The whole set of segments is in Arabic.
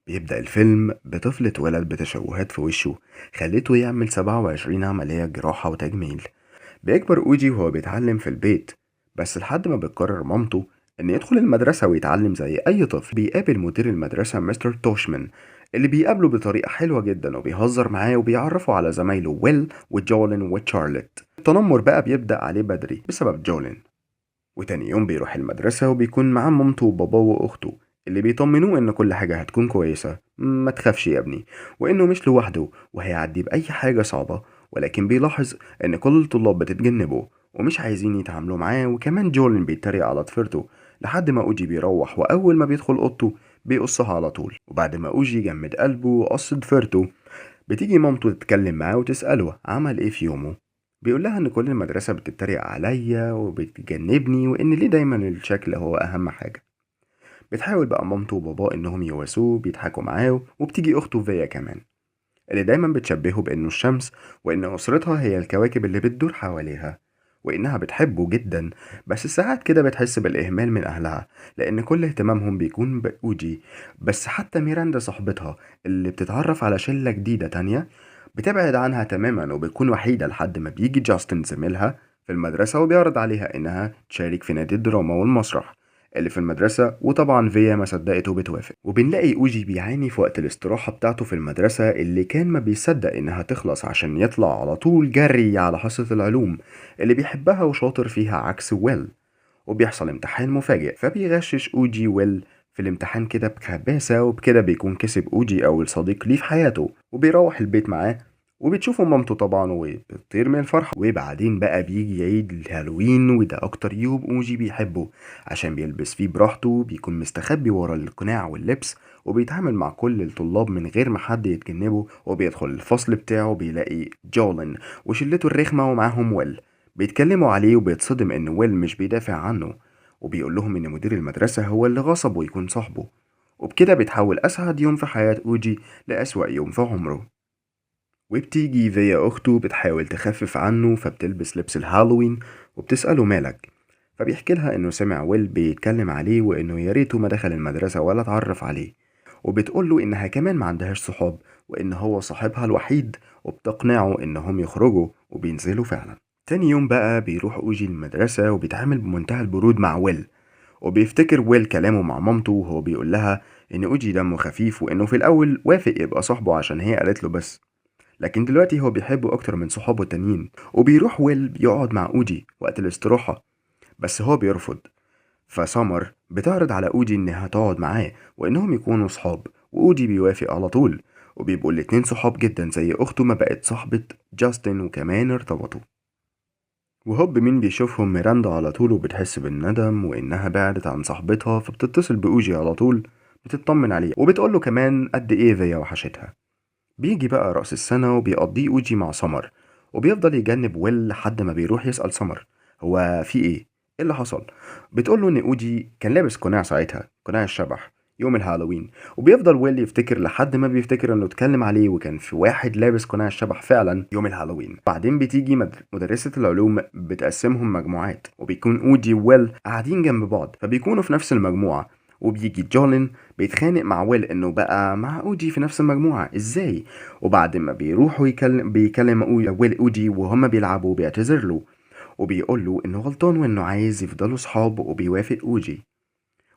بيبدأ الفيلم بطفل اتولد بتشوهات في وشه خلته يعمل 27 عملية جراحة وتجميل. بيكبر أوجي وهو بيتعلم في البيت، بس لحد ما بتقرر مامته إن يدخل المدرسة ويتعلم زي أي طفل. بيقابل مدير المدرسة مستر توشمان اللي بيقابله بطريقة حلوة جدا وبيهزر معاه وبيعرفه على زمايله ويل وجولين وتشارلت. التنمر بقى بيبدأ عليه بدري بسبب جولين. وتاني يوم بيروح المدرسة وبيكون معاه مامته وباباه وأخته اللي بيطمنوه إن كل حاجة هتكون كويسة، ما تخافش يا ابني، وإنه مش لوحده وهيعدي بأي حاجة صعبة. ولكن بيلاحظ إن كل الطلاب بتتجنبه ومش عايزين يتعاملوا معاه، وكمان جولين بيتريق على طفرته لحد ما أوجي بيروح، وأول ما بيدخل أوضته بيقصها على طول. وبعد ما أوجي جمد قلبه وقص ضفرته، بتيجي مامته تتكلم معاه وتسأله عمل ايه في يومه. بيقول لها ان كل المدرسة بتتريق عليا وبتجنبني وان ليه دايما الشكل هو اهم حاجة. بتحاول بقى مامته وباباه انهم يواسوه بيضحكوا معاه، وبتيجي اخته فيا كمان اللي دايما بتشبهه بانه الشمس، وان اسرتها هي الكواكب اللي بتدور حواليها، وانها بتحبه جدا. بس ساعات كده بتحس بالاهمال من اهلها لان كل اهتمامهم بيكون باوجي. بس حتى ميراندا صاحبتها اللي بتتعرف على شلة جديدة تانية بتبعد عنها تماما وبتكون وحيدة لحد ما بيجي جاستن زميلها في المدرسة وبيعرض عليها إنها تشارك في نادي الدراما والمسرح اللي في المدرسة، وطبعا فيا ما صدقت وبتوافق. وبنلاقي أوجي بيعاني في وقت الاستراحة بتاعته في المدرسة اللي كان ما بيصدق إنها تخلص عشان يطلع على طول جري على حصة العلوم اللي بيحبها وشاطر فيها عكس ويل. وبيحصل امتحان مفاجئ فبيغشش أوجي ويل في الامتحان كده بخباثة، وبكده بيكون كسب أوجي أول صديق ليه في حياته. وبيروح البيت معاه وبتشوفه مامته طبعا وبتطير من الفرحة. وبعدين بقى بيجي عيد الهالوين، وده أكتر يوم أوجي بيحبه عشان بيلبس فيه براحته، بيكون مستخبي ورا القناع واللبس وبيتعامل مع كل الطلاب من غير ما حد يتجنبه. وبيدخل الفصل بتاعه بيلاقي جولين وشلته الرخمة ومعاهم ويل بيتكلموا عليه، وبيتصدم ان ويل مش بيدافع عنه وبيقول لهم ان مدير المدرسة هو اللي غصبه يكون صاحبه. وبكده بيتحول اسعد يوم في حياة اوجي لأسوأ يوم في عمره. وبتيجي فيا اخته بتحاول تخفف عنه فبتلبس لبس الهالوين وبتسأله مالك، فبيحكي لها انه سمع ويل بيتكلم عليه وانه يا ريته ما دخل المدرسة ولا اتعرف عليه. وبتقول له انها كمان ما عندهاش صحاب وان هو صاحبها الوحيد، وبتقنعه انهم يخرجوا وبينزلوا فعلا. تاني يوم بقى بيروح اوجي المدرسة وبيتعامل بمنتهى البرود مع ويل، وبيفتكر ويل كلامه مع مامته وهو بيقول لها ان اوجي دمه خفيف وانه في الاول وافق يبقى صاحبه عشان هي قالت له بس، لكن دلوقتي هو بيحبه اكتر من صحابه التانيين. وبيروح ويل بيقعد مع اوجي وقت الاستراحة بس هو بيرفض. فسامر بتعرض على أودي إنها تقعد معاه وإنهم يكونوا صحاب، وأودي بيوافق على طول، وبيبقوا الاتنين صحاب جدا زي أخته ما بقت صاحبة جاستن وكمان ارتبطوا. وهوب مين بيشوفهم ميراندا على طول وبتحس بالندم وإنها بعدت عن صاحبتها، فبتتصل بأوجي على طول بتطمن عليه وبتقوله كمان قد إيه فيا وحشتها. بيجي بقى رأس السنة وبيقضيه أوجي مع سمر، وبيفضل يجنب ويل لحد ما بيروح يسأل سمر هو في ايه اللي حصل. بتقوله ان أوجي كان لابس قناع ساعتها، قناع الشبح يوم الهالوين. وبيفضل ويل يفتكر لحد ما بيفتكر انه اتكلم عليه وكان في واحد لابس قناع الشبح فعلا يوم الهالوين. بعدين بتيجي مدرسة العلوم بتقسمهم مجموعات، وبيكون أوجي وويل قاعدين جنب بعض فبيكونوا في نفس المجموعة. وبيجي جولين بيتخانق مع ويل انه بقى مع اوجي في نفس المجموعة ازاي. وبعد ما بيروحوا بيكلم ويل اوجي وهما بيلعبوا بيعتذر له وبيقول له انه غلطان وانه عايز يفضلوا صحاب وبيوافق اوجي.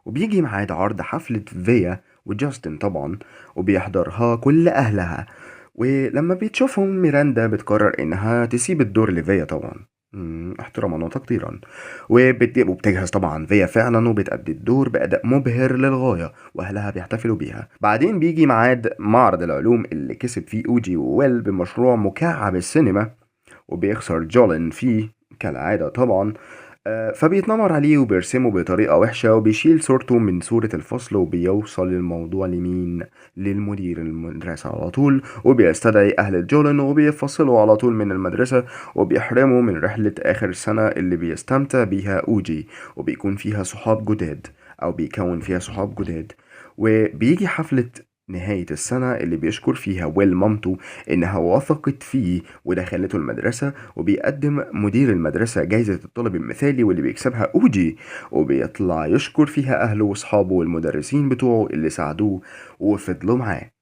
وبيجي ميعاد عرض حفلة فيا وجاستن طبعا، وبيحضرها كل اهلها. ولما بتشوفهم ميراندا بتقرر انها تسيب الدور لفيا طبعا، احتراما وتقديرا. وبتجهز طبعا فيا فعلا وبتأدي الدور بأداء مبهر للغاية وأهلها بيحتفلوا بيها. بعدين بيجي ميعاد معرض العلوم اللي كسب فيه أوجي وويل بمشروع مكعب السينما، وبيخسر جولين فيه كالعادة طبعا. فبيتنمر عليه وبيرسمه بطريقة وحشة وبيشيل صورته من صورة الفصل، وبيوصل الموضوع لمين؟ للمدير المدرسة على طول، وبيستدعي أهل جولين وبيفصلوا على طول من المدرسة وبيحرموا من رحلة آخر سنة اللي بيستمتع بيها أوجي وبيكون فيها صحاب جداد، أو بيكون فيها صحاب جداد. وبيجي حفلة نهاية السنة اللي بيشكر فيها ويل مامته إنها وثقت فيه ودخلته المدرسة، وبيقدم مدير المدرسة جايزة الطالب المثالي واللي بيكسبها أوجي، وبيطلع يشكر فيها أهله وأصحابه والمدرسين بتوعه اللي ساعدوه وفضلوا معاه.